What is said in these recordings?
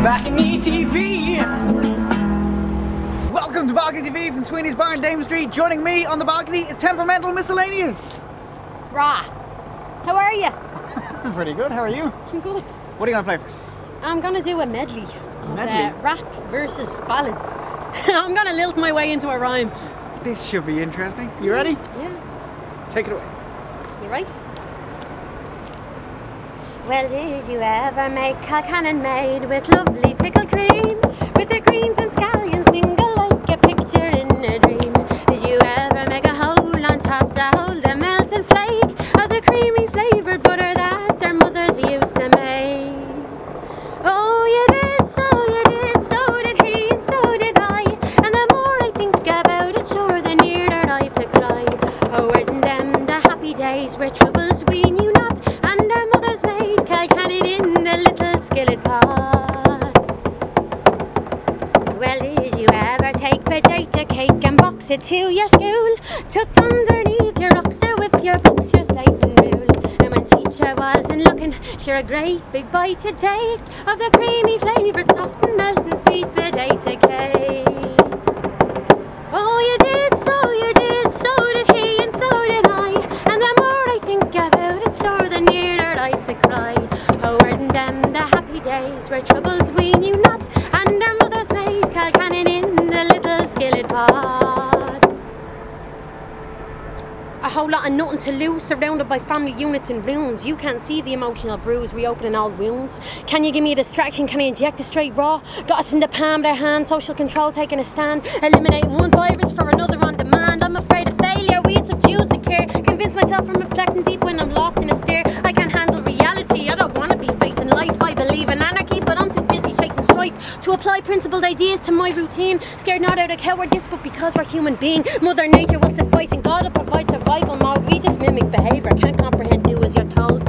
BalconyTV! Welcome to BalconyTV from Sweeney's Bar on Dame Street. Joining me on the balcony is temperamental miscellaneous. Rah! How are you? Pretty good, how are you? I'm good. What are you gonna play first? I'm gonna do a medley. Medley? Rap versus ballads. I'm gonna lilt my way into a rhyme. This should be interesting. You ready? Yeah. Take it away. You right? Well, did you ever make a cannon made with lovely pickled cream? With the greens and scallions mingle like a picture in a dream. Did you ever make a hole on top to hold a melted flake of the creamy flavoured butter that our mothers used to make? Oh, you did, so did he, and so did I. And the more I think about it, sure, the nearer I to cry. Oh, weren't them the happy days where troubles we knew not, and our mothers made cannon in the little skillet pot? Well, did you ever take potato cake and box it to your school? Tucked underneath your rockster with your books, your slate and rule. And when teacher wasn't looking, sure a great big bite to take of the creamy flavoured soft and melting sweet potato cake. Oh, you did, so did he, and so did I. And the more I think about it, sure, the nearer I to cry. Oh, weren't them the happy days where troubles we knew not, and our mothers made cannon in the little skillet pot? A whole lot of nothing to lose, surrounded by family units and runes. You can't see the emotional bruise, reopening old wounds. Can you give me a distraction? Can I inject it straight raw? Got us in the palm of their hand, social control taking a stand, eliminating one virus for another on demand. I'm afraid of failure, we'd subdue the care. Convince myself I'm reflecting deep when I'm lost in a stare. I can't handle reality, I don't want to be facing life. I believe in anarchy, but I'm too busy chasing strife to apply principled ideas to my routine. Scared not out of cowardice, but because we're human beings. Mother Nature will suffice and God will provide survival mode. We just mimic behaviour, can't comprehend, do as you're told.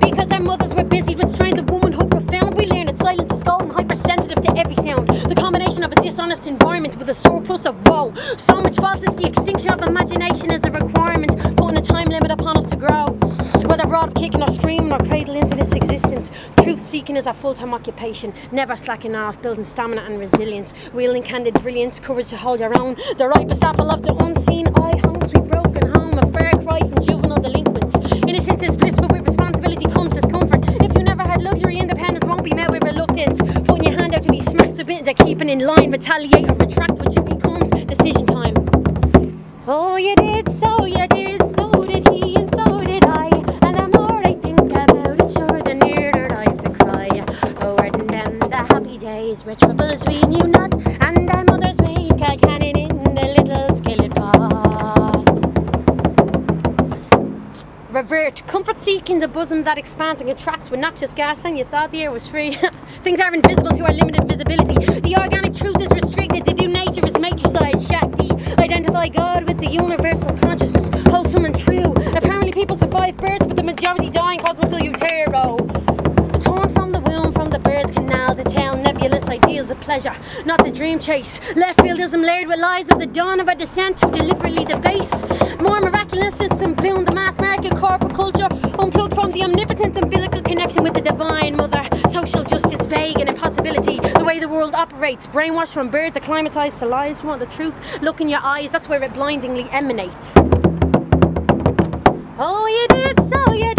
Because our mothers were busy with strains of womanhood profound, we learn that silence is gold and hypersensitive to every sound. The combination of a dishonest environment with a surplus of woe. So much false is the extinction of imagination as a requirement, putting a time limit upon us to grow. Whether brought up kicking or screaming or cradled into this existence, truth seeking is a full-time occupation, never slacking off, building stamina and resilience, wielding candid brilliance, courage to hold your own, the ripest apple of the unseen eye, homes we broken home, a far cry from juvenile delinquents. Innocence is bliss, but with responsibility comes discomfort. If you never had luxury, independence won't be met with reluctance. Putting your hand out to be smart, submitting to keeping in line, retaliate or retract what you becomes decision time. Oh, you did, so did he, and so did I. And the more I think about it, sure, the nearer I to cry. Oh, weren't them the happy days where troubles we knew not, and our mothers made cannon in the little skillet pot? Revert, comfort seeking the bosom that expands and contracts with noxious gas, and you thought the air was free. Things are invisible to our limited visibility. The organic truth is restricted, the new nature is matricized, Shakti. Identify God with the universal consciousness, wholesome and true. Apparently people survive birth, but the majority dying cosmical utero. Torn from the womb, from the birth canal to tell nebulous ideals of pleasure, not the dream chase. Left fieldism layered with lies of the dawn of our descent to deliberately debase. More miraculous system bloom the mass market corporate culture, unplugged from the omnipotent umbilical connection with the divine mother. Social justice vague and impossibility, the way the world operates, brainwashed from birth, acclimatized to lies. Want the truth? Look in your eyes, that's where it blindingly emanates. Oh, you did, so did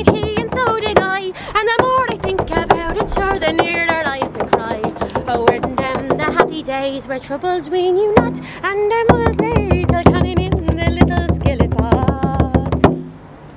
he, and so did I. And the more I think about it, sure, the nearer I to cry. Oh, weren't them the happy days where troubles we knew not, and our mothers made cannon in the little skillet pot?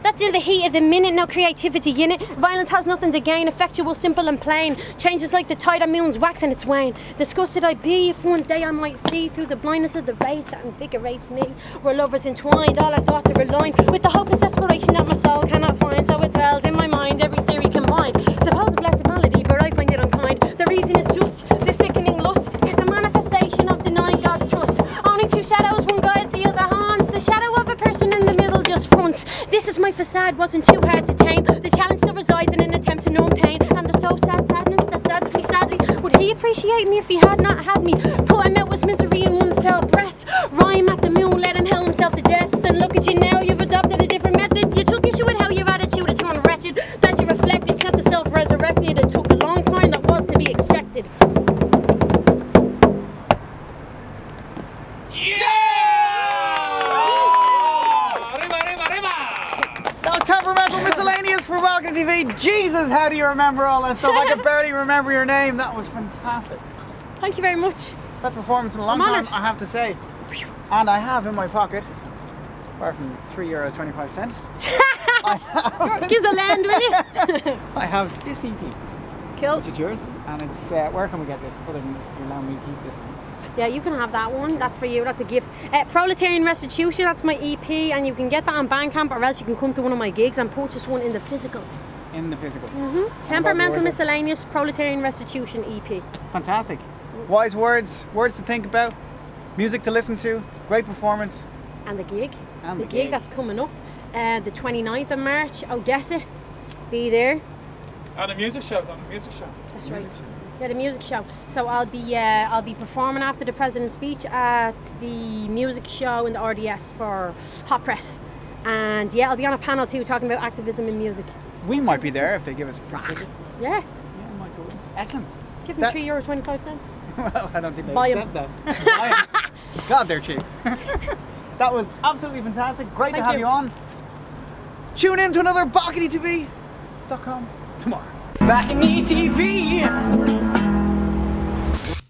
That's in the heat of the minute, no creativity in it. Violence has nothing to gain, effectual, simple and plain. Changes like the tide of moon's wax and its wane. Disgusted I'd be if one day I might see through the blindness of the race that invigorates me. We're lovers entwined, all our thoughts are aligned with the hopeless desperation that my soul cannot find. So it dwells in my mind, every theory combined. Suppose a blessed malady, but I find it unkind. The reason is just, the sickening lust is a manifestation of denying God's trust. Owning two shadows, one guides the other haunts. The shadow of a person in the middle just fronts. This is my facade, wasn't too hard to tame. The challenge still resides in an attempt to numb pain, and the so sad sadness that saddens me sadly. Would he appreciate me if he had not had me? Put him out with misery in one fell breath. Rhyme at the moon, let him hell himself to death. And look at you now, you've adopted a different method. You took issue with how your attitude had turned wretched, that you reflected, sense of self-resurrected. It took a long time, that was to be expected. Jesus, how do you remember all that stuff? I could barely remember your name. That was fantastic. Thank you very much. Best performance in a long I'm time, honoured. I have to say. And I have in my pocket, apart from €3.25, I have, Gives a land, will you? I have this EP, Cool. which is yours, and it's, where can we get this, other than you allow me to keep this one? Yeah, you can have that one. That's for you. That's a gift. Proletarian Restitution, that's my EP, and you can get that on Bandcamp, or else you can come to one of my gigs and purchase one in the physical. In the physical. Temperamental Miscellaneous Proletarian Restitution EP. Fantastic. Wise words, words to think about, music to listen to, great performance. And the gig. And the the gig gig. that's coming up. The 29th of March, Odessa. Be there. And a music show, on a music show. That's right. Yeah, the music show. So I'll be performing after the president's speech at the music show in the RDS for Hot Press. And yeah, I'll be on a panel too talking about activism in music. We might be there if they give us a free ticket. Yeah. Yeah, we might go. Excellent. Give them That- €3.25. Well, I don't think they Buy 'em. accept that. Buy 'em. God, they're cheap. That was absolutely fantastic. Great to Thank have you. you on. Tune in to another BalconyTV.com tomorrow. BalconyTV.